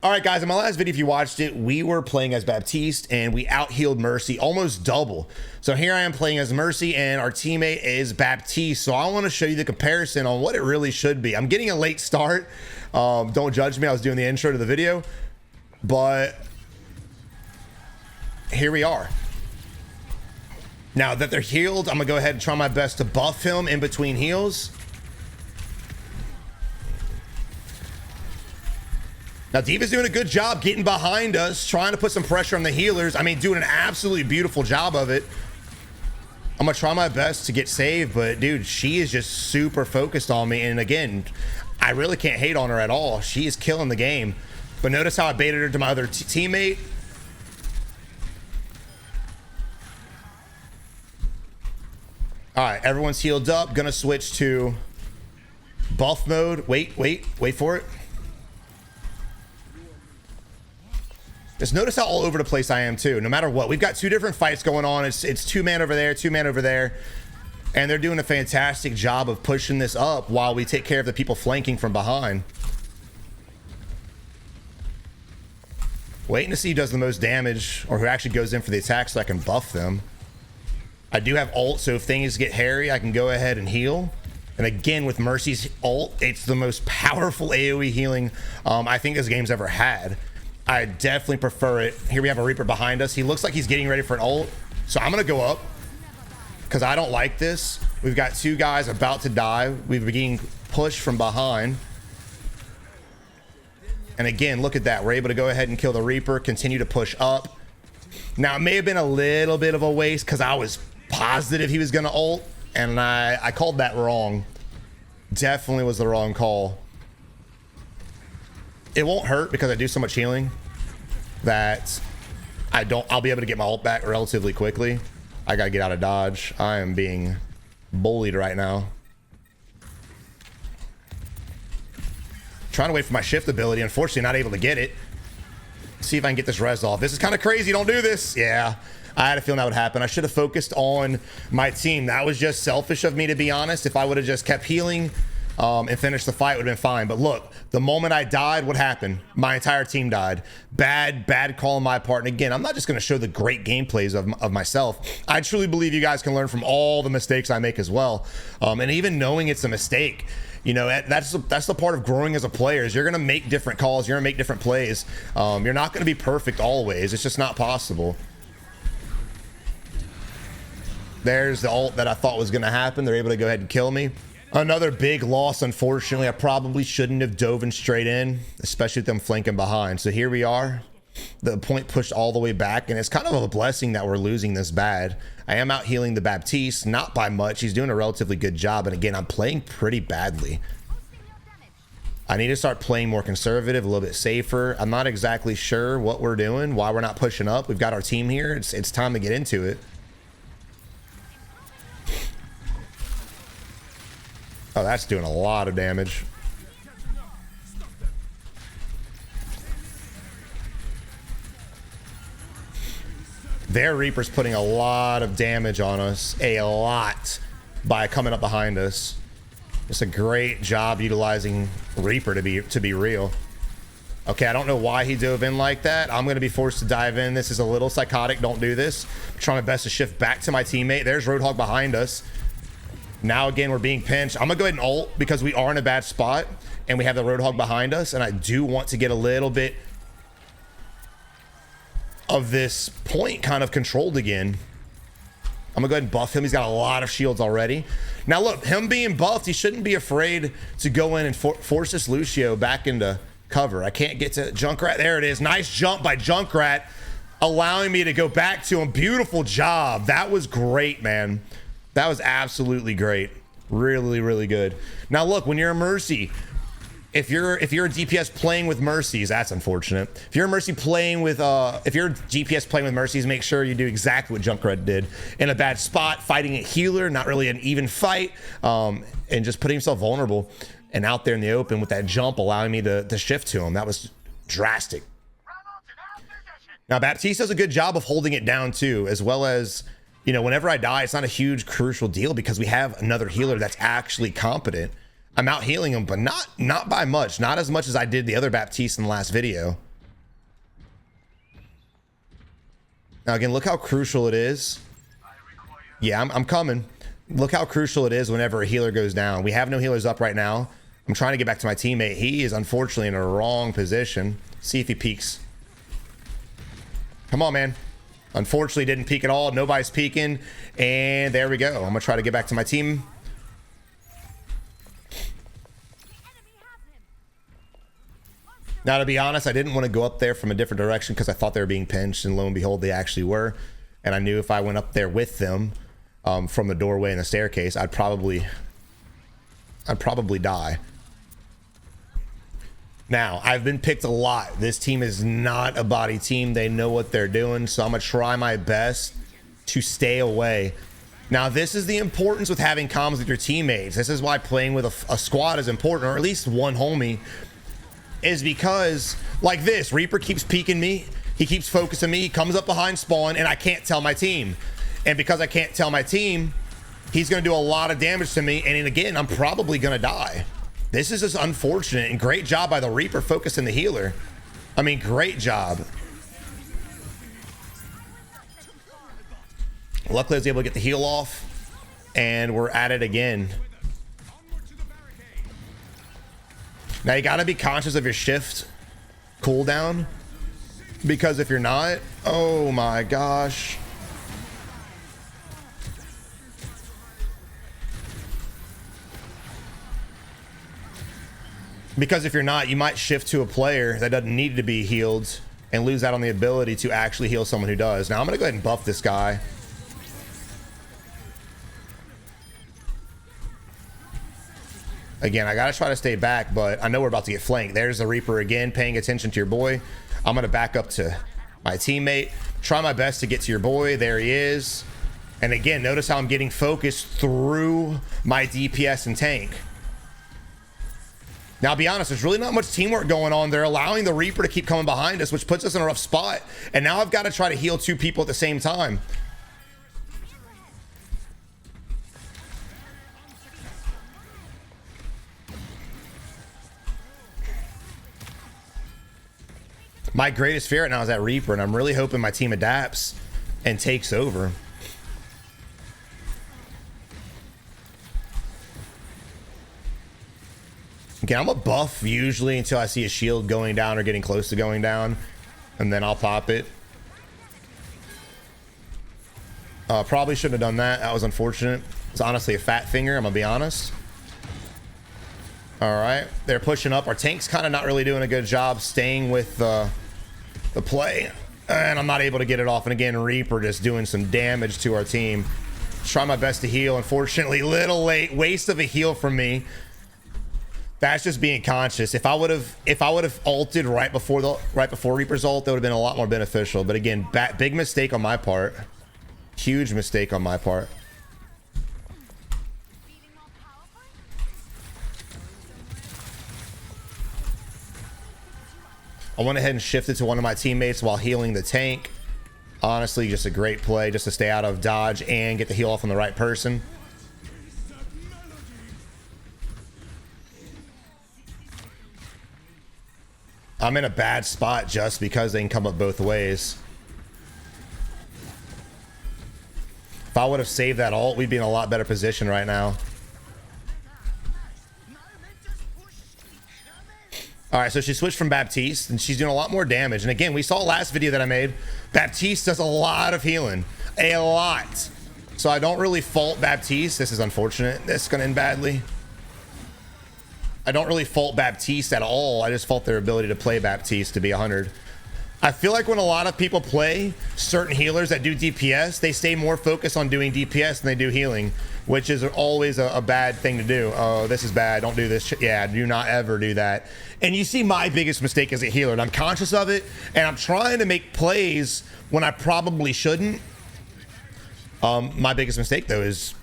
All right, guys, in my last video, if you watched it, we were playing as Baptiste and we out-healed Mercy almost double. So here I am playing as Mercy and our teammate is Baptiste. So I want to show you the comparison on what it really should be. I'm getting a late start. Don't judge me. I was doing the intro to the video, but here we are. Now that they're healed, I'm gonna go ahead and try my best to buff him in between heals. Now, D.Va's doing a good job getting behind us, trying to put some pressure on the healers. I mean, doing an absolutely beautiful job of it. I'm going to try my best to get saved, but, dude, she is just super focused on me. And, again, I really can't hate on her at all. She is killing the game. But notice how I baited her to my other teammate. All right, everyone's healed up. Going to switch to buff mode. Wait for it. Just notice how all over the place I am too. No matter what, we've got two different fights going on. It's two man over there, and they're doing a fantastic job of pushing this up while we take care of the people flanking from behind. Waiting to see who does the most damage or who actually goes in for the attack so I can buff them. I do have ult, so if things get hairy, I can go ahead and heal. And again, with Mercy's ult, it's the most powerful AoE healing I think this game's ever had. I definitely prefer it. Here we have a Reaper behind us. He looks like he's getting ready for an ult. So I'm going to go up because I don't like this. We've got two guys about to die. We've been getting pushed from behind. And again, look at that. We're able to go ahead and kill the Reaper, continue to push up. Now, it may have been a little bit of a waste because I was positive he was going to ult. And I called that wrong. Definitely was the wrong call. It won't hurt because I do so much healing that I'll be able to get my ult back relatively quickly. I gotta get out of dodge. I am being bullied right now. Trying to wait for my shift ability. Unfortunately, not able to get it. See if I can get this res off. This is kind of crazy. Don't do this. Yeah, I had a feeling that would happen. I should have focused on my team. That was just selfish of me, to be honest. If I would have just kept healing and finished the fight, would have been fine. But look, the moment I died, what happened? My entire team died. Bad call on my part. And again, I'm not just going to show the great gameplays of myself. I truly believe you guys can learn from all the mistakes I make as well. And even knowing it's a mistake, you know, that's the part of growing as a player. Is you're going to make different calls. You're going to make different plays. You're not going to be perfect always. It's just not possible. There's the ult that I thought was going to happen. They're able to go ahead and kill me. Another big loss, unfortunately. I probably shouldn't have dove in straight in, especially with them flanking behind. So here we are. The point pushed all the way back, and it's kind of a blessing that we're losing this bad. I am out healing the Baptiste, not by much. He's doing a relatively good job, and again, I'm playing pretty badly. I need to start playing more conservative, a little bit safer. I'm not exactly sure what we're doing, why we're not pushing up. We've got our team here. It's time to get into it. Oh, that's doing a lot of damage. Their Reaper's putting a lot of damage on us. A lot by coming up behind us. It's a great job utilizing Reaper to be real. Okay, I don't know why he dove in like that. I'm going to be forced to dive in. This is a little psychotic. Don't do this. I'm trying my best to shift back to my teammate. There's Roadhog behind us. Now, again, we're being pinched. I'm going to go ahead and ult because we are in a bad spot and we have the Roadhog behind us. And I do want to get a little bit of this point kind of controlled again. I'm going to go ahead and buff him. He's got a lot of shields already. Now, look, him being buffed, he shouldn't be afraid to go in and force this Lucio back into cover. I can't get to Junkrat. There it is. Nice jump by Junkrat, allowing me to go back to him. Beautiful job. That was great, man. That was absolutely great. Really, really good. Now look, when you're a Mercy, if you're a DPS playing with Mercies, that's unfortunate. If you're a Mercy playing with if you're a DPS playing with Mercies, make sure you do exactly what Junkrat did. In a bad spot, fighting a healer, not really an even fight, and just putting himself vulnerable and out there in the open with that jump allowing me to shift to him. That was drastic. Now Baptiste does a good job of holding it down too, as well as, you know, whenever I die, it's not a huge crucial deal because we have another healer that's actually competent. I'm out healing him, but not by much. Not as much as I did the other Baptiste in the last video. Now again, look how crucial it is. Yeah, I'm coming. Look how crucial it is whenever a healer goes down. We have no healers up right now. I'm trying to get back to my teammate. He is unfortunately in a wrong position. See if he peeks. Come on, man. Unfortunately, didn't peek at all. Nobody's peeking. And there we go. I'm going to try to get back to my team. Now, to be honest, I didn't want to go up there from a different direction because I thought they were being pinched, and lo and behold, they actually were. And I knew if I went up there with them from the doorway and the staircase, I'd probably die. Now, I've been picked a lot. This team is not a body team. They know what they're doing, so I'm going to try my best to stay away. Now, this is the importance with having comms with your teammates. This is why playing with a squad is important, or at least one homie, is because, like this, Reaper keeps peeking me. He keeps focusing me. He comes up behind spawn, and I can't tell my team. And because I can't tell my team, he's going to do a lot of damage to me. And again, I'm probably going to die. This is just unfortunate, and great job by the Reaper focusing the healer. I mean, great job. Luckily, I was able to get the heal off, and we're at it again. Now, you got to be conscious of your shift cooldown, because if you're not, oh my gosh. Because if you're not, you might shift to a player that doesn't need to be healed and lose out on the ability to actually heal someone who does. Now I'm going to go ahead and buff this guy. Again, I got to try to stay back, but I know we're about to get flanked. There's the Reaper again, paying attention to your boy. I'm going to back up to my teammate, try my best to get to your boy. There he is. And again, notice how I'm getting focused through my DPS and tank. Now, I'll be honest, there's really not much teamwork going on. They're allowing the Reaper to keep coming behind us, which puts us in a rough spot. And now I've got to try to heal two people at the same time. My greatest fear right now is that Reaper, and I'm really hoping my team adapts and takes over. Okay, I'm a buff usually until I see a shield going down or getting close to going down, and then I'll pop it. Probably shouldn't have done that. That was unfortunate. It's honestly a fat finger, I'm gonna be honest. All right, they're pushing up. Our tank's kind of not really doing a good job staying with the play, and I'm not able to get it off. And again, Reaper just doing some damage to our team. Try my best to heal. Unfortunately, little late. Waste of a heal from me. That's just being conscious. If I would have ulted right before Reaper's ult, that would have been a lot more beneficial. But again, big mistake on my part. Huge mistake on my part. I went ahead and shifted to one of my teammates while healing the tank. Honestly, just a great play just to stay out of dodge and get the heal off on the right person. I'm in a bad spot just because they can come up both ways. If I would have saved that ult, we'd be in a lot better position right now. All right, so she switched from Baptiste, and she's doing a lot more damage. And again, we saw last video that I made, Baptiste does a lot of healing. A lot. So I don't really fault Baptiste. This is unfortunate. This is going to end badly. I don't really fault Baptiste at all. I just fault their ability to play Baptiste to be 100. I feel like when a lot of people play certain healers that do DPS, they stay more focused on doing DPS than they do healing, which is always a bad thing to do. Oh, this is bad. Don't do this. Yeah, do not ever do that. And you see my biggest mistake as a healer, and I'm conscious of it, and I'm trying to make plays when I probably shouldn't. My biggest mistake, though, is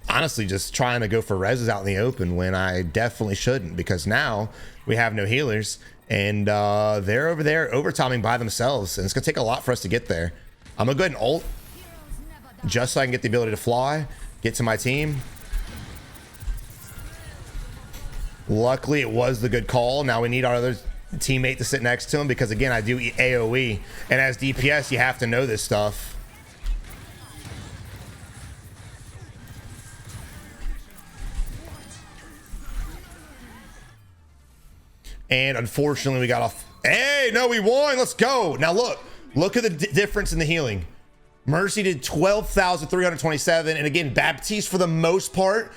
honestly just trying to go for reses out in the open when I definitely shouldn't, because now we have no healers, and they're over there overtiming by themselves, and it's going to take a lot for us to get there. I'm going to go ahead and ult just so I can get the ability to fly, get to my team. Luckily, it was the good call. Now we need our other teammate to sit next to him because, again, I do AoE. And as DPS, you have to know this stuff. And unfortunately, we got off. Hey, no, we won. Let's go. Now, look at the difference in the healing. Mercy did 12,327. And again, Baptiste, for the most part,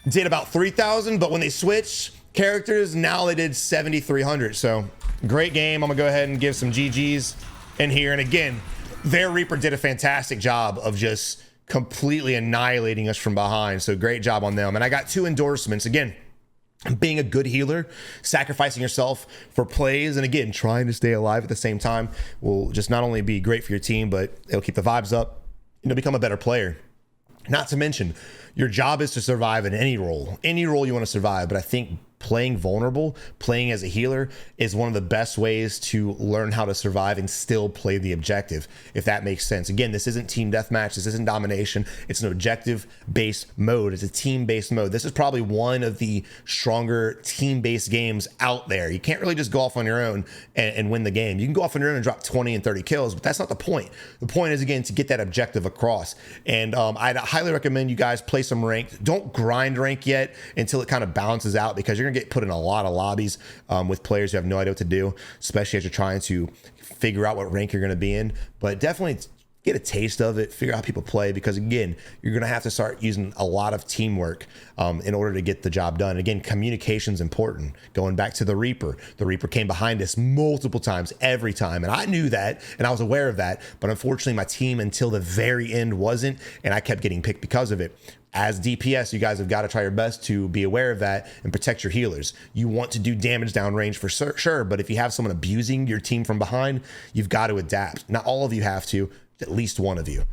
did about 3,000. But when they switched characters, now they did 7,300. So great game. I'm going to go ahead and give some GGs in here. And again, their Reaper did a fantastic job of just completely annihilating us from behind. So great job on them. And I got 2 endorsements. Again, being a good healer, sacrificing yourself for plays, and again, trying to stay alive at the same time will just not only be great for your team, but it'll keep the vibes up, and you'll become a better player. Not to mention, your job is to survive in any role you want to survive. But I think playing vulnerable, playing as a healer is one of the best ways to learn how to survive and still play the objective, if that makes sense. Again, this isn't team deathmatch. This isn't domination. It's an objective-based mode. It's a team-based mode. This is probably one of the stronger team-based games out there. You can't really just go off on your own and win the game. You can go off on your own and drop 20 and 30 kills, but that's not the point. The point is, again, to get that objective across. And I'd highly recommend you guys play some ranked. Don't grind rank yet until it kind of balances out, because you're gonna get put in a lot of lobbies with players who have no idea what to do, especially as you're trying to figure out what rank you're going to be in. But definitely get a taste of it, figure out how people play, because again, you're going to have to start using a lot of teamwork in order to get the job done. Again, communication's important. Going back to the Reaper came behind us multiple times, every time, and I knew that and I was aware of that, but unfortunately my team until the very end wasn't, and I kept getting picked because of it. As DPS, you guys have got to try your best to be aware of that and protect your healers. You want to do damage downrange for sure, but if you have someone abusing your team from behind, you've got to adapt. Not all of you have to, at least one of you.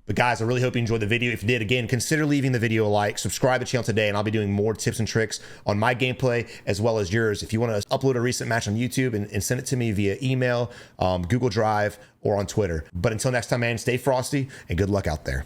But guys, I really hope you enjoyed the video. If you did, again, consider leaving the video a like, subscribe to the channel today, and I'll be doing more tips and tricks on my gameplay as well as yours. If you want to upload a recent match on YouTube and send it to me via email, Google Drive, or on Twitter. But until next time, man, stay frosty and good luck out there.